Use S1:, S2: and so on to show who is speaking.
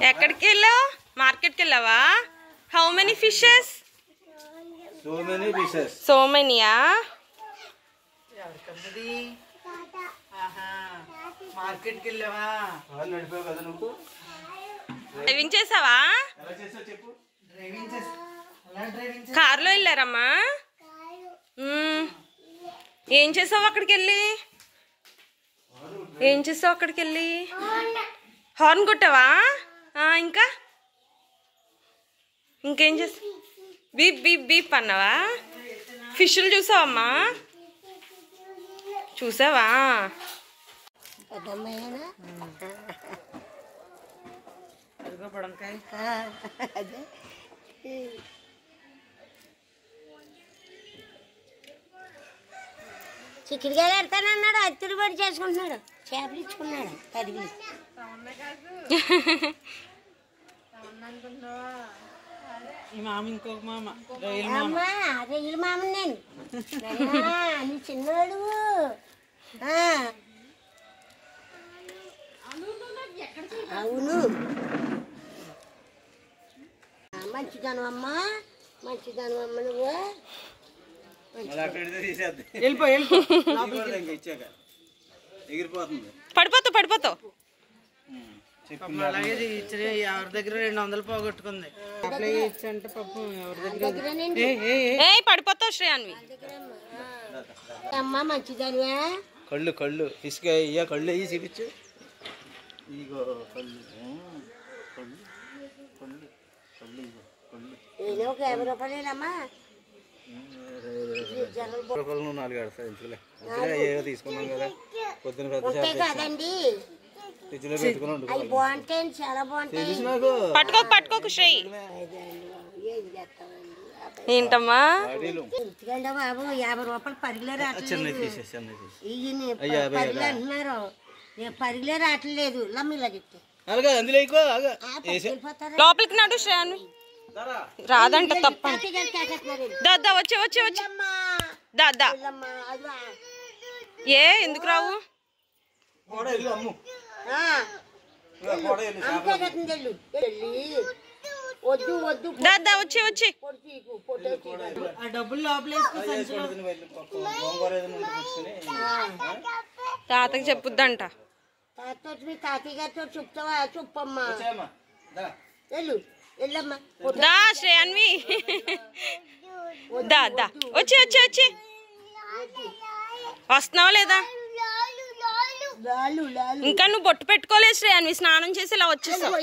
S1: ఎక్కడికి వెళ్ళావు? మార్కెట్కి వెళ్ళావా? How many fishes? సో మెనీయా?
S2: మార్కెట్కి వెళ్ళావా?
S1: డ్రైవింగ్ చేసావా? కార్లో వెళ్ళారమ్మా? ఏం చేసావు అక్కడికి వెళ్ళి? హార్న్ కొట్టావా? ఇంకా ఇంకేం చేసా? బీప్ బీప్ బీప్ అన్నావా? ఫిష్లు చూసావమ్మా? చూసావా?
S3: చిక్కుడుకాయలు పెడతానన్నాడు, అత్తిరిపడి చేసుకుంటున్నాడు, చేపలు ఇచ్చుకున్నాడు కడిగి. అమ్మా రొయ్యల మామ నేను నీ చిన్నవాడు. అవును మంచిదాను అమ్మా, మంచిదాను అమ్మ నువ్వు.
S1: పడిపోతావు పడిపోతావు.
S2: అలాగే ఎవరి దగ్గర 200 పోగొట్టుకుంది. అంటే పాపం ఎవరి దగ్గర
S1: పడిపోతావు శ్రేయాన్వి.
S3: అమ్మా మంచిదానివా.
S4: కళ్ళు కళ్ళు ఇసుక కళ్ళు అయ్యి చూపించు. ఇగో కళ్ళు కళ్ళు కళ్ళు కళ్ళు
S3: కళ్ళు ఒక 50 రూపాయలేనమ్మా.
S4: రూపాయలు 4 ఆడతాయి ఇంచులే తీసుకున్నాం కదా పొద్దున కదండి.
S3: అవి బాగుంటాయి, చాలా బాగుంటాయి.
S1: పట్టుకోకు పట్టుకోకు శ్రేయ్. ఏంటమ్మా
S3: ఎందుకంటే బాబు 50 రూపాయలు పరిగిలే రావట్లేదు. పరిగిలే అంటున్నారు, పరిగిలే రావట్లేదు. లమ్మిలాగిట్టు
S1: లోపలికి నాడు శ్రేయాన్వి. రాదంట తప్ప. దాదా వచ్చే వచ్చే వచ్చే దాదా. ఎందుకు రావు?
S3: వద్దు వద్దు
S1: దాదా వచ్చే వచ్చే.
S2: డబ్బులు లోపల
S1: తాతకి చెప్పుద్దంట.
S3: తాతయ్య గారితో చెప్తావా? చెప్పమ్మా. వెళ్ళు వెళ్ళమ్మా.
S1: దా శ్రేయాన్వి దా దా వచ్చి వచ్చి వచ్చి. వస్తున్నావా లేదా? ఇంకా నువ్వు బొట్టు పెట్టుకోలేదు శ్రేయాన్వి. స్నానం చేసి ఇలా వచ్చేసావు.